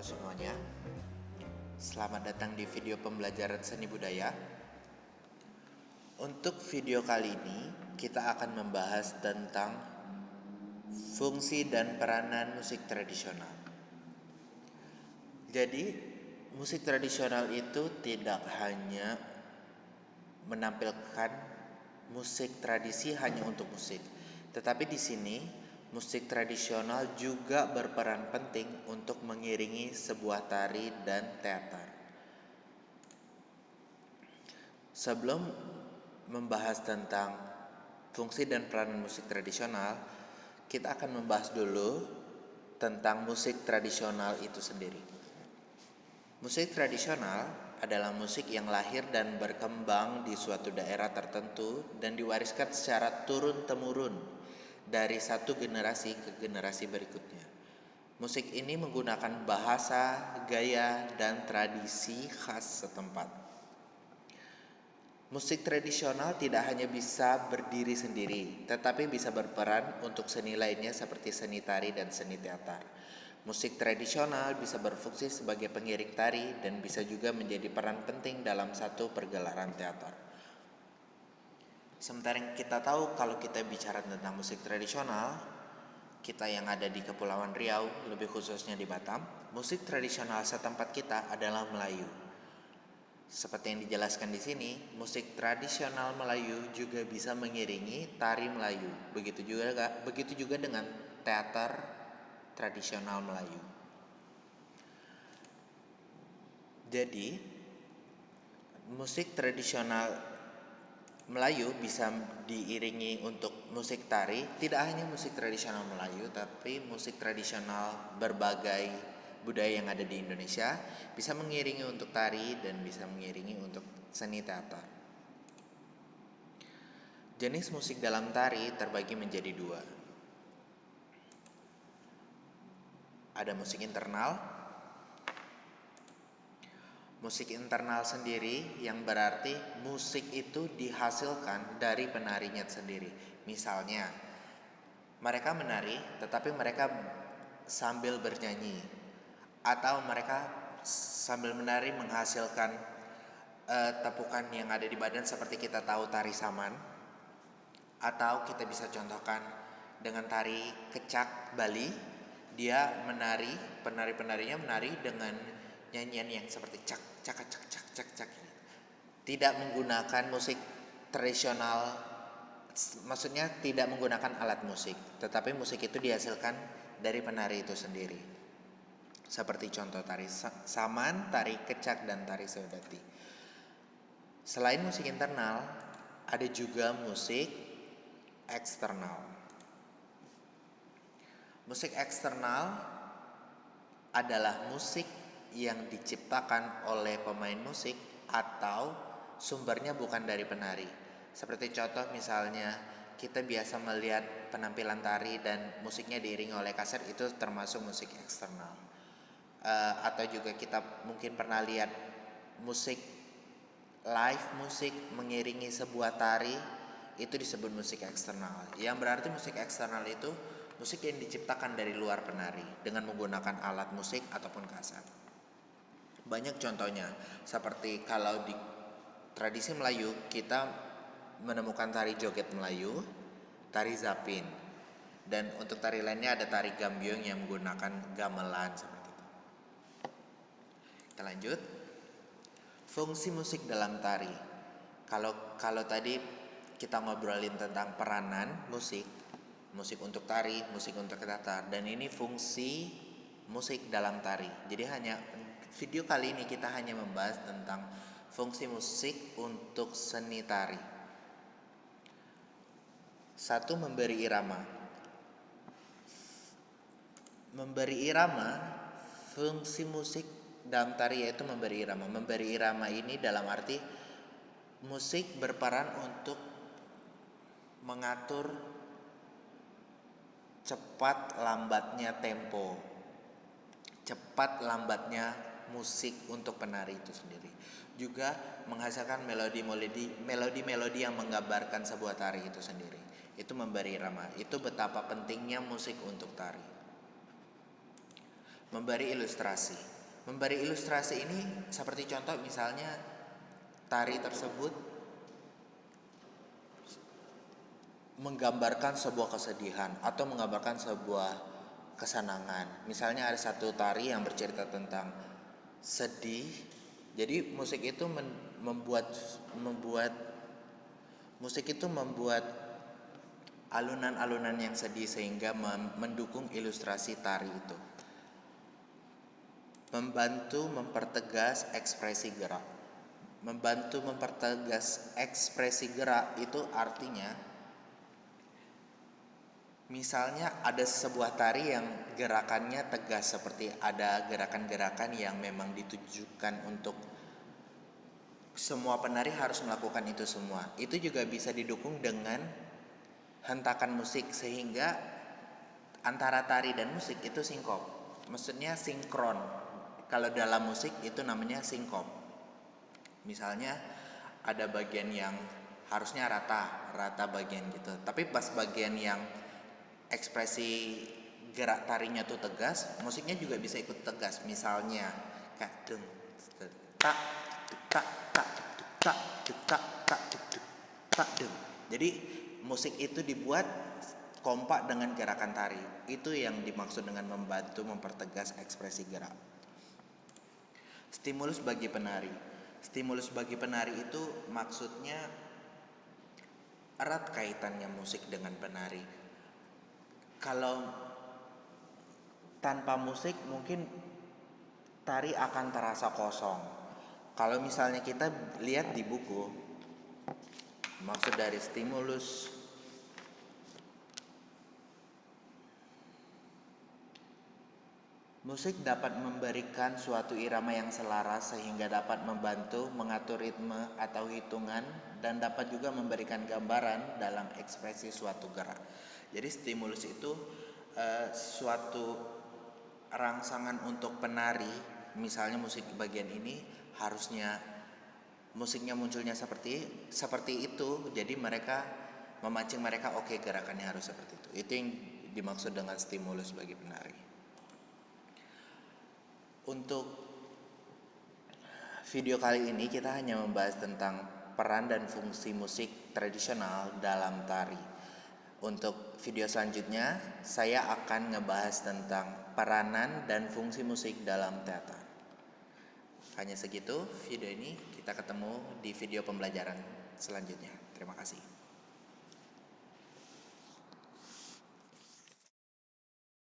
semuanya. Selamat datang di video pembelajaran seni budaya. Untuk video kali ini, kita akan membahas tentang fungsi dan peranan musik tradisional. Jadi, musik tradisional itu tidak hanya menampilkan musik tradisi hanya untuk musik, tetapi di sini musik tradisional juga berperan penting untuk mengiringi sebuah tari dan teater. Sebelum membahas tentang fungsi dan peranan musik tradisional, kita akan membahas dulu tentang musik tradisional itu sendiri. Musik tradisional adalah musik yang lahir dan berkembang di suatu daerah tertentu dan diwariskan secara turun-temurun dari satu generasi ke generasi berikutnya. Musik ini menggunakan bahasa, gaya, dan tradisi khas setempat. Musik tradisional tidak hanya bisa berdiri sendiri, tetapi bisa berperan untuk seni lainnya seperti seni tari dan seni teater. Musik tradisional bisa berfungsi sebagai pengiring tari dan bisa juga menjadi peran penting dalam satu pergelaran teater. Sementara yang kita tahu kalau kita bicara tentang musik tradisional, kita yang ada di Kepulauan Riau, lebih khususnya di Batam, musik tradisional setempat kita adalah Melayu. Seperti yang dijelaskan di sini, musik tradisional Melayu juga bisa mengiringi tari Melayu. Begitu juga dengan teater tradisional Melayu. Jadi, musik tradisional Melayu bisa diiringi untuk musik tari, tidak hanya musik tradisional Melayu, tapi musik tradisional berbagai budaya yang ada di Indonesia bisa mengiringi untuk tari dan bisa mengiringi untuk seni teater. Jenis musik dalam tari terbagi menjadi dua. Ada musik internal. Musik internal sendiri yang berarti musik itu dihasilkan dari penarinya sendiri. Misalnya, mereka menari tetapi mereka sambil bernyanyi, atau mereka sambil menari menghasilkan tepukan yang ada di badan seperti kita tahu tari saman, atau kita bisa contohkan dengan tari kecak Bali. Dia menari, penari-penarinya menari dengan nyanyian yang seperti cak cak cak cak cak cak. Tidak menggunakan musik tradisional, maksudnya tidak menggunakan alat musik, tetapi musik itu dihasilkan dari penari itu sendiri. Seperti contoh tari saman, tari kecak, dan tari sodati. Selain musik internal, ada juga musik eksternal. Musik eksternal adalah musik yang diciptakan oleh pemain musik atau sumbernya bukan dari penari. Seperti contoh misalnya kita biasa melihat penampilan tari dan musiknya diiringi oleh kaset, itu termasuk musik eksternal. Atau juga kita mungkin pernah lihat musik live, musik mengiringi sebuah tari, itu disebut musik eksternal. Yang berarti musik eksternal itu musik yang diciptakan dari luar penari dengan menggunakan alat musik ataupun kaset. Banyak contohnya, seperti kalau di tradisi Melayu kita menemukan tari joget Melayu, tari zapin, dan untuk tari lainnya ada tari gambyong yang menggunakan gamelan seperti itu. Kita lanjut. Fungsi musik dalam tari. Kalau tadi kita ngobrolin tentang peranan musik untuk tari, musik untuk teater, dan ini fungsi musik dalam tari. Jadi video kali ini kita hanya membahas tentang fungsi musik untuk seni tari. 1. Memberi irama. Memberi irama, fungsi musik dalam tari yaitu memberi irama. Memberi irama ini dalam arti musik berperan untuk mengatur cepat lambatnya tempo, cepat lambatnya musik untuk penari itu sendiri. Juga menghasilkan melodi-melodi yang menggambarkan sebuah tari itu sendiri. Itu memberi irama. Itu betapa pentingnya musik untuk tari. Memberi ilustrasi. Memberi ilustrasi ini seperti contoh misalnya tari tersebut menggambarkan sebuah kesedihan atau menggambarkan sebuah kesenangan. Misalnya ada satu tari yang bercerita tentang sedih. Jadi membuat membuat musik itu membuat alunan-alunan yang sedih sehingga mendukung ilustrasi tari itu. Membantu mempertegas ekspresi gerak. Membantu mempertegas ekspresi gerak itu artinya misalnya ada sebuah tari yang gerakannya tegas, seperti ada gerakan-gerakan yang memang ditujukan untuk semua penari harus melakukan itu semua. Itu juga bisa didukung dengan hentakan musik sehingga antara tari dan musik itu sinkop. Maksudnya sinkron. Kalau dalam musik itu namanya sinkop. Misalnya ada bagian yang harusnya rata bagian gitu. Tapi pas bagian yang ekspresi gerak tarinya tuh tegas, musiknya juga bisa ikut tegas. Misalnya kayak deng tak tak tak tak tak tak tak deng. Jadi musik itu dibuat kompak dengan gerakan tari. Itu yang dimaksud dengan membantu mempertegas ekspresi gerak. Stimulus bagi penari. Stimulus bagi penari itu maksudnya erat kaitannya musik dengan penari. Kalau tanpa musik mungkin tari akan terasa kosong. Kalau misalnya kita lihat di buku, maksud dari stimulus, musik dapat memberikan suatu irama yang selaras sehingga dapat membantu mengatur ritme atau hitungan dan dapat juga memberikan gambaran dalam ekspresi suatu gerak. Jadi stimulus itu suatu rangsangan untuk penari. Misalnya musik bagian ini harusnya musiknya munculnya seperti itu. Jadi mereka memancing mereka, oke, gerakannya harus seperti itu. Itu yang dimaksud dengan stimulus bagi penari. Untuk video kali ini kita hanya membahas tentang peran dan fungsi musik tradisional dalam tari. Untuk video selanjutnya, saya akan ngebahas tentang peranan dan fungsi musik dalam teater. Hanya segitu video ini, kita ketemu di video pembelajaran selanjutnya. Terima kasih.